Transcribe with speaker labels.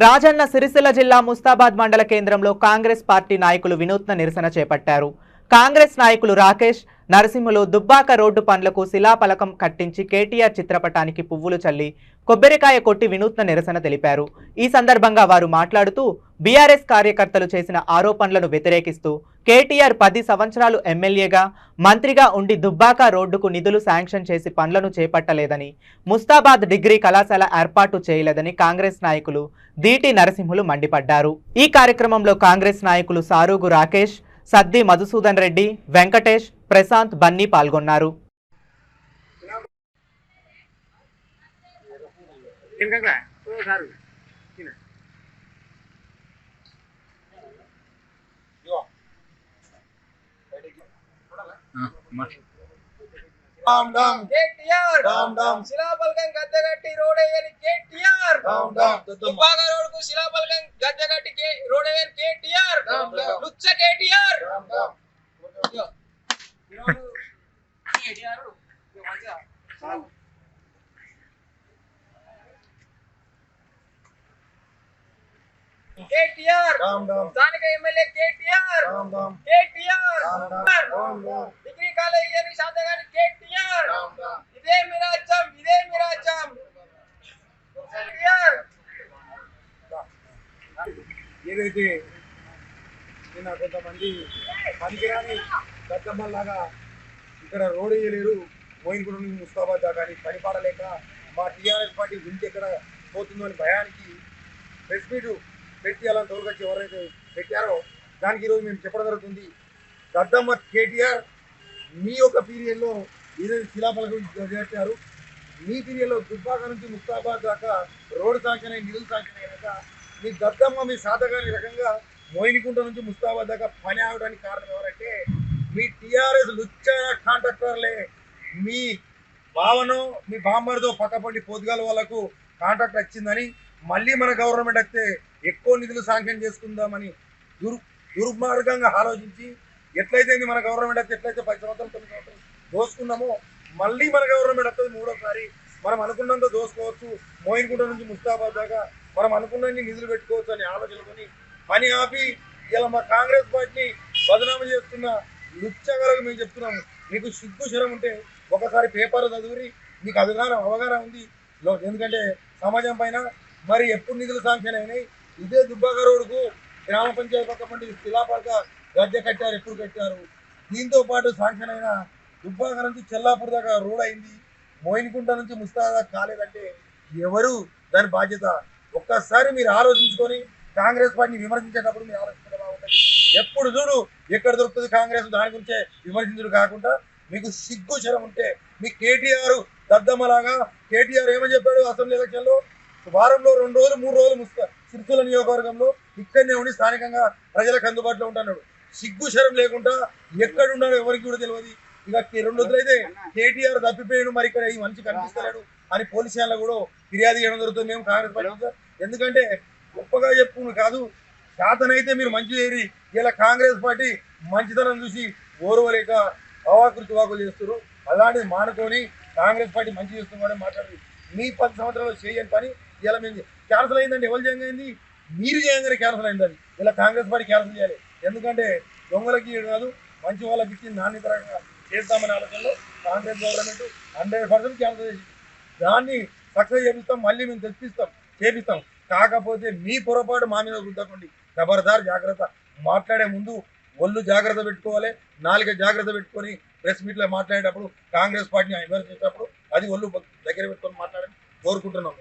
Speaker 1: రాజన్న సిరిసిల్ల జిల్లా ముస్తాబాద్ మండల కేంద్రంలో కాంగ్రెస్ పార్టీ నాయకులు వినూత్న నిరసన చేపట్టారు. కాంగ్రెస్ నాయకులు రాకేష్, నరసింహులు దుబ్బాక రోడ్డు పనులకు శిలాఫలకం కట్టించి కేటీఆర్ చిత్రపటానికి పువ్వులు చల్లి కొబ్బరికాయ కొట్టి వినూత్న నిరసన తెలిపారు. ఈ సందర్భంగా వారు మాట్లాడుతూ బీఆర్ఎస్ కార్యకర్తలు చేసిన ఆరోపణలను వ్యతిరేకిస్తూ కేటీఆర్ 10 సంవత్సరాలు ఎమ్మెల్యేగా, మంత్రిగా ఉండి దుబ్బాక రోడ్డుకు నిధులు శాంక్షన్ చేసి పనులను చేపట్టలేదని, ముస్తాబాద్ డిగ్రీ కళాశాల ఏర్పాటు చేయలేదని కాంగ్రెస్ నాయకులు దీటి నరసింహులు మండిపడ్డారు. ఈ కార్యక్రమంలో కాంగ్రెస్ నాయకులు సారూగు రాకేష్, సద్ది మధుసూదన్ రెడ్డి, వెంకటేష్, ప్రశాంత్, బన్నీ పాల్గొన్నారు.
Speaker 2: రామ్ రామ్ కేటీఆర్, రామ్ రామ్ శిలాఫలకం గద్దెగట్టి రోడేయని కేటీఆర్, రామ్ రామ్ దుబ్బాక రోడ్డుకు శిలాఫలకం గద్దెగట్టి రోడేయని కేటీఆర్, రామ్ రామ్ లుచ్చ కేటీఆర్, రామ్ రామ్ కేటీఆర్ కేటీఆర్, రామ్ రామ్ స్థానిక MLA KTR, Ram Ram KTR, Ram Ram degree college అని శాతగాని కేటీఆర్, రామ్ రామ్ ఇదే మీ రాజ్యం, ఇదే మీ రాజ్యం కేటీఆర్. ఏదైతే నిన్న కొంతమంది పనికిరాని దద్దమ్మల్లాగా ఇక్కడ రోడ్ వేయలేరు, మోయిన్గూడ నుంచి ముస్తాబాద్ దాకా పని పాడలేక మా టీఆర్ఎస్ పార్టీ గురించి ఎక్కడ పోతుందో అని భయానికి ప్రెస్ మీట్ పెట్టి అలా తోలుకొచ్చి ఎవరైతే పెట్టారో దానికి ఈరోజు మేము చెప్పడం జరుగుతుంది. దద్దమ్మ కేటీఆర్ మీ యొక్క పీరియడ్లో ఏదైతే శిలాఫలకం చేర్చారు, మీ పీరియడ్లో దుబ్బాక నుంచి ముస్తాబాద్ దాకా రోడ్డు శాంక్షన్ అయ్యి నిధులు శాంక్షన్ అయినాక మీ దద్దమ్మ మీ సాధగాని రకంగా మోయినికుంట నుంచి ముస్తాబాద్ దాకా పని ఆగడానికి కారణం ఎవరంటే మీ టీఆర్ఎస్ లుచ్చ కాంట్రాక్టర్లే. మీ భావనో మీ బామ్మరితో పక్కపండి పొద్దుగాల వాళ్ళకు కాంట్రాక్ట్ వచ్చిందని మళ్ళీ మన గవర్నమెంట్ వస్తే ఎక్కువ నిధులు శాంక్షన్ చేసుకుందామని దుర్మార్గంగా ఆలోచించి ఎట్లయితే మన గవర్నమెంట్ వస్తే ఎట్లయితే 10 సంవత్సరాలు 9 సంవత్సరాలు దోసుకున్నామో మళ్ళీ మన గవర్నమెంట్ వస్తుంది మూడోసారి మనం అనుకున్నంత దోసుకోవచ్చు, మోయిన్గుంట నుంచి ముస్తాబాద్ దాకా మనం అనుకున్నన్ని నిధులు పెట్టుకోవచ్చు అని ఆలోచనకొని పని ఆపి ఇలా మా కాంగ్రెస్ పార్టీని బదనామా చేస్తున్న లుచ్చగలకు మేము చెప్తున్నాము. మీకు సిగ్గు శరం ఉంటే ఒకసారి పేపర్ చదివి మీకు అవగాహన ఉంది. ఎందుకంటే సమాజం పైన మరి ఎప్పుడు నిధులు శాంక్షన్ అయినాయి, ఇదే దుబ్బాక రోడ్డుకు గ్రామ పంచాయతీ పక్క పండి శిలాఫలక గద్దె కట్టారు, ఎప్పుడు కట్టారు. దీంతో పాటు శాంక్షన్ అయిన దుబ్బాక నుంచి చెల్లాపూర్ దాకా రోడ్ అయింది, మోయిన్కుంట నుంచి ముస్తాబాద్ కాలేదంటే ఎవరు దాని బాధ్యత? ఒక్కసారి మీరు ఆలోచించుకొని కాంగ్రెస్ పార్టీని విమర్శించేటప్పుడు మీరు ఆలోచించడం బాగుంటుంది. ఎప్పుడు చూడు ఎక్కడ దొరుకుతుంది కాంగ్రెస్ దాని గురించే విమర్శించడం కాకుండా మీకు సిగ్గు శరం ఉంటే మీ కేటీఆర్ దద్దమ్మలాగా కేటీఆర్ ఏమని చెప్పాడు అసెంబ్లీ ఎలక్షన్లో, వారంలో 2 రోజులు 3 రోజులు సిరిసిల్ల నియోజకవర్గంలో ఇక్కడనే ఉండి స్థానికంగా ప్రజలకు అందుబాటులో ఉంటున్నాడు. సిగ్గు శరం లేకుండా ఎక్కడ ఉన్నాడో ఎవరికి కూడా తెలియదు. ఇక 2 రోజులైతే కేటీఆర్ తప్పిపోయాడు, మరి ఇక్కడ ఈ మనిషి కనిపిస్తలేడు అని పోలీస్ స్టేషన్లో కూడా ఫిర్యాదు చేయడం జరుగుతుంది మేము కాంగ్రెస్ పార్టీ. ఎందుకంటే గొప్పగా చెప్పుకుని కాదు, శాతనైతే మీరు మంచి చేరి ఇలా కాంగ్రెస్ పార్టీ మంచితనం చూసి ఓర్వలేక అవాకులు తువాకులు చేస్తారు. అలాంటిది మానుకొని కాంగ్రెస్ పార్టీ మంచి చేస్తున్నామని మాట్లాడి మీ 10 సంవత్సరాలు చేయని పని ఇలా మేము క్యాన్సిల్ అయిందండి. ఎవరు చేయండి? మీరు చేయంగానే క్యాన్సిల్ అయింది. అది ఇలా కాంగ్రెస్ పార్టీ క్యాన్సిల్ చేయాలి. ఎందుకంటే దొంగలకి కాదు మంచి వాళ్ళకి ఇచ్చి నాణ్యతరంగా చేస్తామనే ఆలోచనలో కాంగ్రెస్ గవర్నమెంట్ 100% క్యాన్సిల్ చేసి దాన్ని సక్సెస్ చేపిస్తాం, మళ్ళీ మేము చేపిస్తాం. కాకపోతే మీ పొరపాటు మా మీద గుద్దకండి. ఖబర్దార్, జాగ్రత్త. మాట్లాడే ముందు ఒళ్ళు జాగ్రత్త పెట్టుకోవాలి, నాలుక జాగ్రత్త పెట్టుకొని ప్రెస్ మీట్లో మాట్లాడేటప్పుడు కాంగ్రెస్ పార్టీని విమర్శించేటప్పుడు అది ఒళ్ళు దగ్గర పెట్టుకొని మాట్లాడని కోరుకుంటున్నాం.